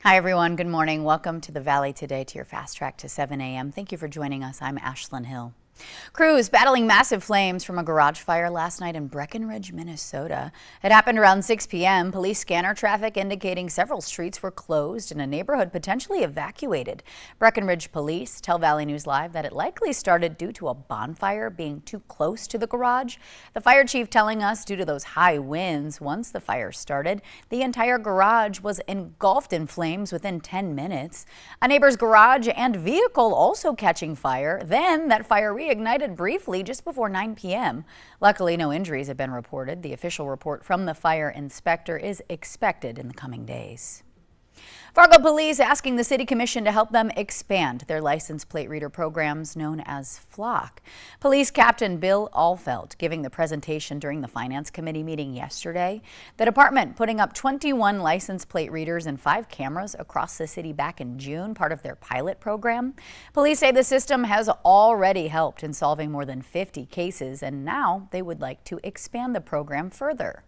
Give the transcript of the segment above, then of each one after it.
Hi, everyone. Good morning. Welcome to the Valley Today, to your fast track to 7 a.m. Thank you for joining us. I'm Ashlyn Hill. Crews battling massive flames from a garage fire last night in Breckenridge, Minnesota. It happened around 6 p.m. Police scanner traffic indicating several streets were closed and a neighborhood potentially evacuated. Breckenridge police tell Valley News Live that it likely started due to a bonfire being too close to the garage. The fire chief telling us due to those high winds, once the fire started, the entire garage was engulfed in flames within 10 minutes. A neighbor's garage and vehicle also catching fire. Then that fire reignited briefly just before 9 p.m. Luckily, no injuries have been reported. The official report from the fire inspector is expected in the coming days. Fargo police asking the city commission to help them expand their license plate reader programs known as Flock. Police Captain Bill Alfeld giving the presentation during the finance committee meeting yesterday. The department putting up 21 license plate readers and 5 cameras across the city back in June, part of their pilot program. Police say the system has already helped in solving more than 50 cases, and now they would like to expand the program further.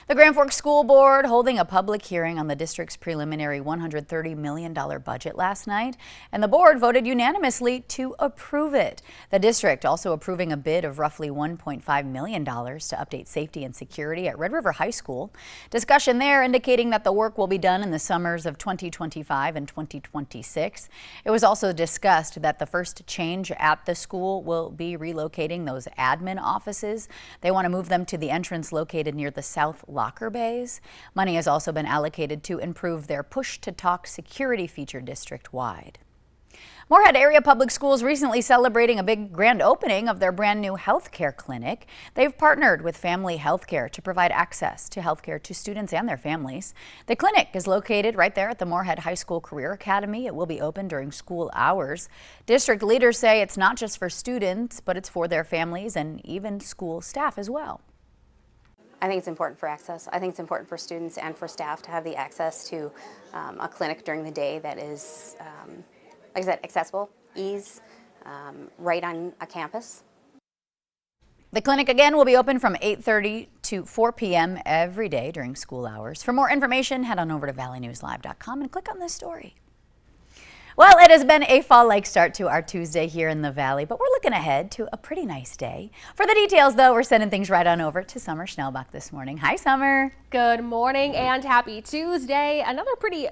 The Grand Forks School Board holding a public hearing on the district's preliminary $130 million budget last night, and the board voted unanimously to approve it. The district also approving a bid of roughly $1.5 million to update safety and security at Red River High School. Discussion there indicating that the work will be done in the summers of 2025 and 2026. It was also discussed that the first change at the school will be relocating those admin offices. They want to move them to the entrance located near the south locker bays. Money has also been allocated to improve their push-to-talk security feature district-wide. Moorhead Area Public Schools recently celebrating a big grand opening of their brand new healthcare clinic. They've partnered with Family Healthcare to provide access to healthcare to students and their families. The clinic is located right there at the Moorhead High School Career Academy. It will be open during school hours. District leaders say it's not just for students, but it's for their families and even school staff as well. I think it's important for access. I think it's important for students and for staff to have the access to a clinic during the day that is, like I said, accessible, ease, right on a campus. The clinic again will be open from 8:30 to 4 p.m. every day during school hours. For more information, head on over to valleynewslive.com and click on this story. Well, it has been a fall-like start to our Tuesday here in the Valley, but we're looking ahead to a pretty nice day. For the details, though, we're sending things right on over to Summer Schnellbach this morning. Hi, Summer. Good morning and happy Tuesday. Another pretty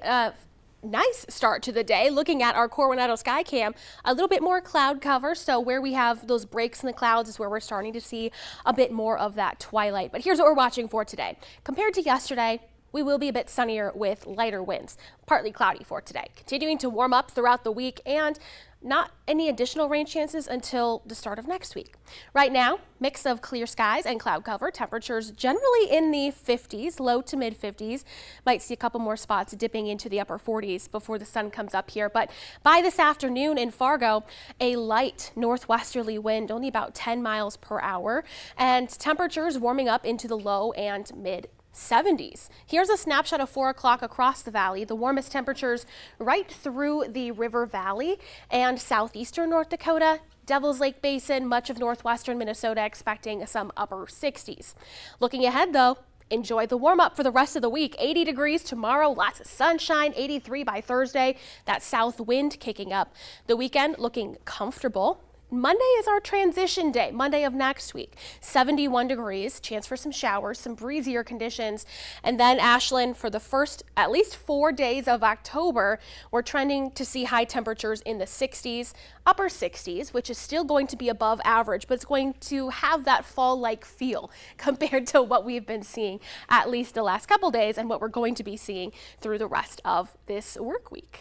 nice start to the day. Looking at our Coronado sky cam, a little bit more cloud cover. So where we have those breaks in the clouds is where we're starting to see a bit more of that twilight. But here's what we're watching for today. Compared to yesterday, we will be a bit sunnier with lighter winds, partly cloudy for today. Continuing to warm up throughout the week and not any additional rain chances until the start of next week. Right now, mix of clear skies and cloud cover. Temperatures generally in the 50s, low to mid 50s. Might see a couple more spots dipping into the upper 40s before the sun comes up here. But by this afternoon in Fargo, a light northwesterly wind, only about 10 miles per hour, and temperatures warming up into the low and mid 70s. Here's a snapshot of 4 o'clock across the valley. The warmest temperatures right through the River Valley and southeastern North Dakota, Devil's Lake Basin, much of northwestern Minnesota expecting some upper 60s. Looking ahead though, enjoy the warm up for the rest of the week. 80 degrees tomorrow, lots of sunshine, 83 by Thursday. That south wind kicking up. The weekend looking comfortable. Monday is our transition day, Monday of next week. 71 degrees, chance for some showers, some breezier conditions. And then Ashland, for the first at least 4 days of October, we're trending to see high temperatures in the 60s, upper 60s, which is still going to be above average, but it's going to have that fall-like feel compared to what we've been seeing at least the last couple days and what we're going to be seeing through the rest of this work week.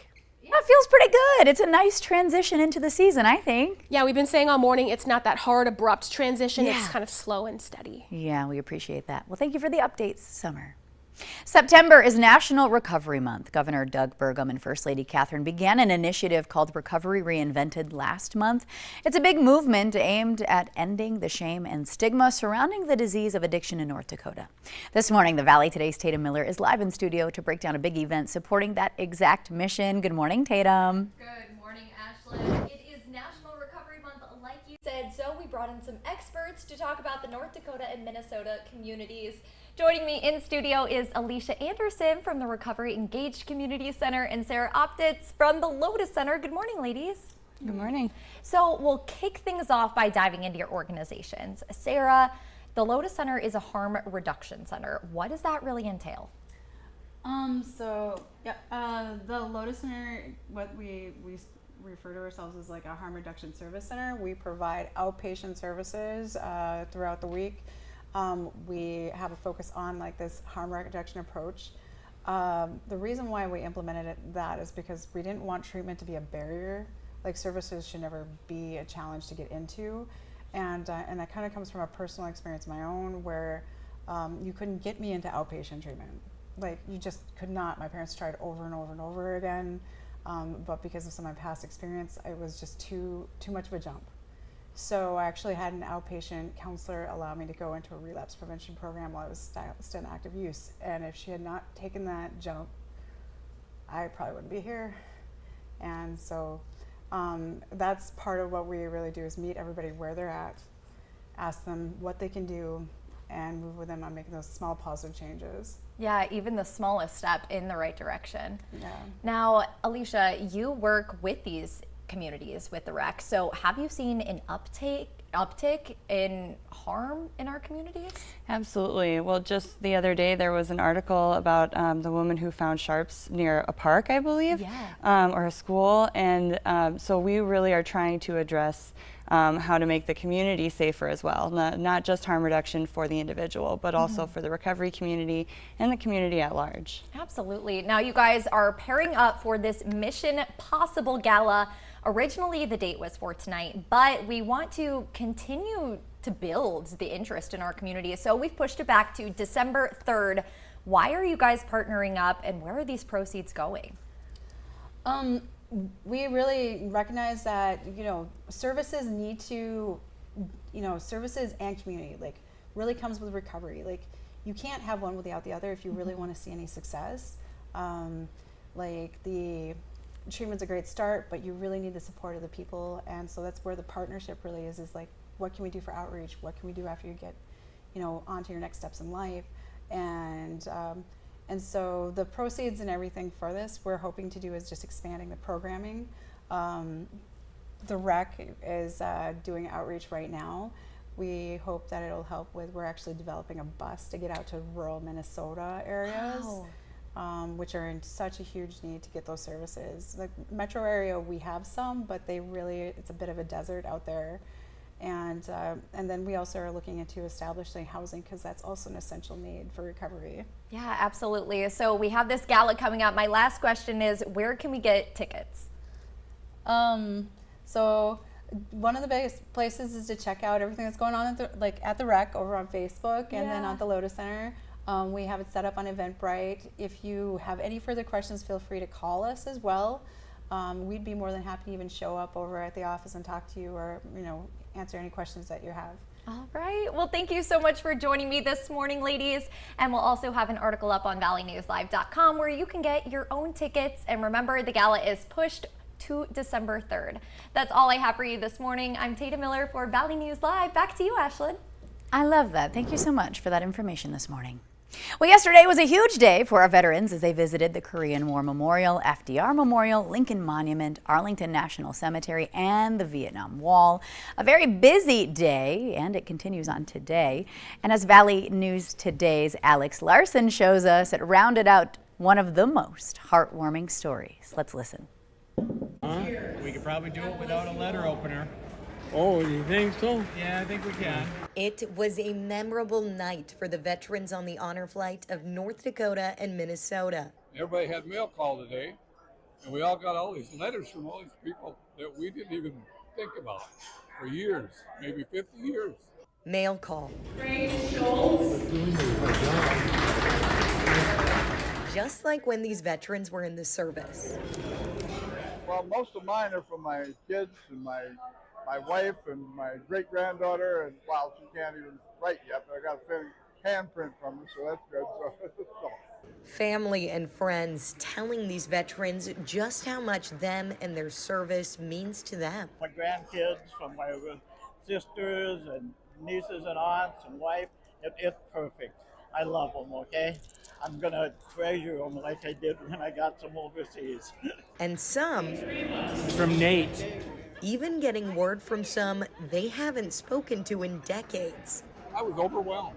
That feels pretty good. It's a nice transition into the season, I think. Yeah, we've been saying all morning it's not that hard, abrupt transition. Yeah. It's kind of slow and steady. Yeah, we appreciate that. Well, thank you for the updates, Summer. September is National Recovery Month. Governor Doug Burgum and First Lady Catherine began an initiative called Recovery Reinvented last month. It's a big movement aimed at ending the shame and stigma surrounding the disease of addiction in North Dakota. This morning, the Valley Today's Tatum Miller is live in studio to break down a big event supporting that exact mission. Good morning, Tatum. Good morning, Ashlyn. It is National Recovery Month, like you Said so, we brought in some experts to talk about the North Dakota and Minnesota communities. Joining me in studio is Alicia Anderson from the Recovery Engaged Community Center and Sarah Optitz from the Lotus Center. Good morning, ladies. Good morning. So we'll kick things off by diving into your organizations. Sarah, the Lotus Center is a harm reduction center. What does that really entail? The Lotus Center, what we refer to ourselves as like a harm reduction service center. We provide outpatient services throughout the week. We have a focus on like this harm reduction approach. The reason why we implemented that is because we didn't want treatment to be a barrier. Like services should never be a challenge to get into, and that kind of comes from a personal experience of my own, where you couldn't get me into outpatient treatment. Like you just could not. My parents tried over and over and over again, but because of some of my past experience, it was just too much of a jump. So I actually had an outpatient counselor allow me to go into a relapse prevention program while I was still in active use. And if she had not taken that jump, I probably wouldn't be here. And so that's part of what we really do, is meet everybody where they're at, ask them what they can do, and move with them on making those small positive changes. Yeah, even the smallest step in the right direction. Yeah. Now, Alicia, you work with these communities with the rec. So have you seen an uptick in harm in our communities? Absolutely. Well, just the other day there was an article about the woman who found sharps near a park, I believe, or a school. And so we really are trying to address how to make the community safer as well. Not just harm reduction for the individual, but also for the recovery community and the community at large. Absolutely. Now you guys are pairing up for this Mission Possible Gala. Originally the date was for tonight, but we want to continue to build the interest in our community. So we've pushed it back to December 3rd. Why are you guys partnering up, and where are these proceeds going? We really recognize that, services need to, services and community, like, really comes with recovery. Like, you can't have one without the other if you really want to see any success. Like, the treatment's a great start, but you really need the support of the people. And so that's where the partnership really is like, what can we do for outreach? What can we do after you get, onto your next steps in life? And so the proceeds and everything for this, we're hoping to do is just expanding the programming. The rec is doing outreach right now. We hope that it'll help with, we're actually developing a bus to get out to rural Minnesota areas, which are in such a huge need to get those services. The metro area, we have some, but it's a bit of a desert out there. And then we also are looking into establishing housing, because that's also an essential need for recovery. Yeah, absolutely. So we have this gala coming up. My last question is, where can we get tickets? So one of the biggest places is to check out everything that's going on at the rec over on Facebook, and then at the Lotus Center. We have it set up on Eventbrite. If you have any further questions, feel free to call us as well. We'd be more than happy to even show up over at the office and talk to you, or answer any questions that you have. All right. Well, thank you so much for joining me this morning, ladies. And we'll also have an article up on valleynewslive.com where you can get your own tickets. And remember, the gala is pushed to December 3rd. That's all I have for you this morning. I'm Tata Miller for Valley News Live. Back to you, Ashlyn. I love that. Thank you so much for that information this morning. Well, yesterday was a huge day for our veterans as they visited the Korean War Memorial, FDR Memorial, Lincoln Monument, Arlington National Cemetery, and the Vietnam Wall. A very busy day, and it continues on today. And as Valley News Today's Alex Larson shows us, it rounded out one of the most heartwarming stories. Let's listen. We could probably do it without a letter opener. Oh, you think so? Yeah, I think we can. It was a memorable night for the veterans on the honor flight of North Dakota and Minnesota. Everybody had mail call today, and we all got all these letters from all these people that we didn't even think about for years, maybe 50 years. Mail call. Just like when these veterans were in the service. Well, most of mine are from my kids and my wife and my great-granddaughter, and wow, she can't even write yet, but I got a handprint from her, so that's good. So. Family and friends telling these veterans just how much them and their service means to them. My grandkids, from my sisters and nieces and aunts and wife. It's perfect. I love them, okay? I'm going to treasure them like I did when I got some overseas. And some, From Nate. even getting word from some they haven't spoken to in decades. I was overwhelmed.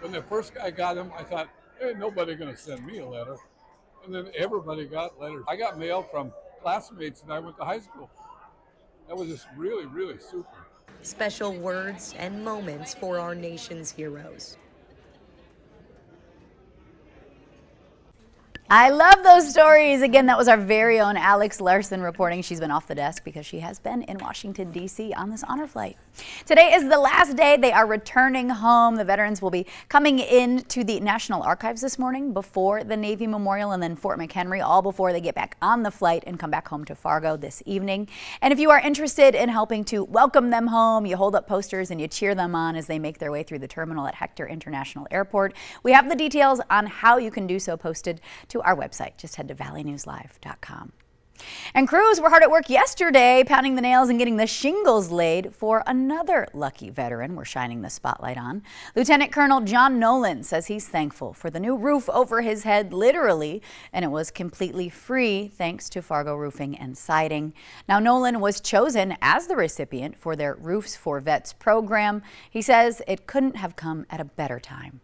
When the first guy got him, I thought, ain't nobody gonna send me a letter. And then everybody got letters. I got mail from classmates that I went to high school. That was just really, really super. Special words and moments for our nation's heroes. I love those stories. Again, that was our very own Alex Larson reporting. She's been off the desk because she has been in Washington, D.C. on this honor flight. Today is the last day they are returning home. The veterans will be coming into the National Archives this morning before the Navy Memorial and then Fort McHenry, all before they get back on the flight and come back home to Fargo this evening. And if you are interested in helping to welcome them home, you hold up posters and you cheer them on as they make their way through the terminal at Hector International Airport. We have the details on how you can do so posted to our website. Just head to valleynewslive.com. And crews were hard at work yesterday, pounding the nails and getting the shingles laid for another lucky veteran we're shining the spotlight on. Lieutenant Colonel John Nolan says he's thankful for the new roof over his head, literally, and it was completely free thanks to Fargo Roofing and Siding. Now, Nolan was chosen as the recipient for their Roofs for Vets program. He says it couldn't have come at a better time.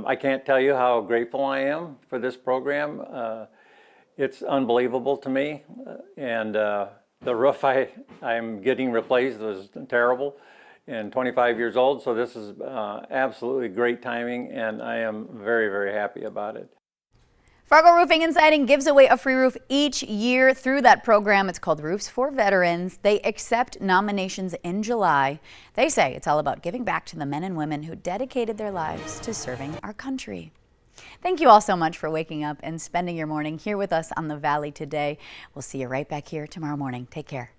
I can't tell you how grateful I am for this program. It's unbelievable to me, and the roof I'm getting replaced was terrible and 25 years old, so this is absolutely great timing, and I am very, very happy about it. Fargo Roofing and Siding gives away a free roof each year through that program. It's called Roofs for Veterans. They accept nominations in July. They say it's all about giving back to the men and women who dedicated their lives to serving our country. Thank you all so much for waking up and spending your morning here with us on the Valley today. We'll see you right back here tomorrow morning. Take care.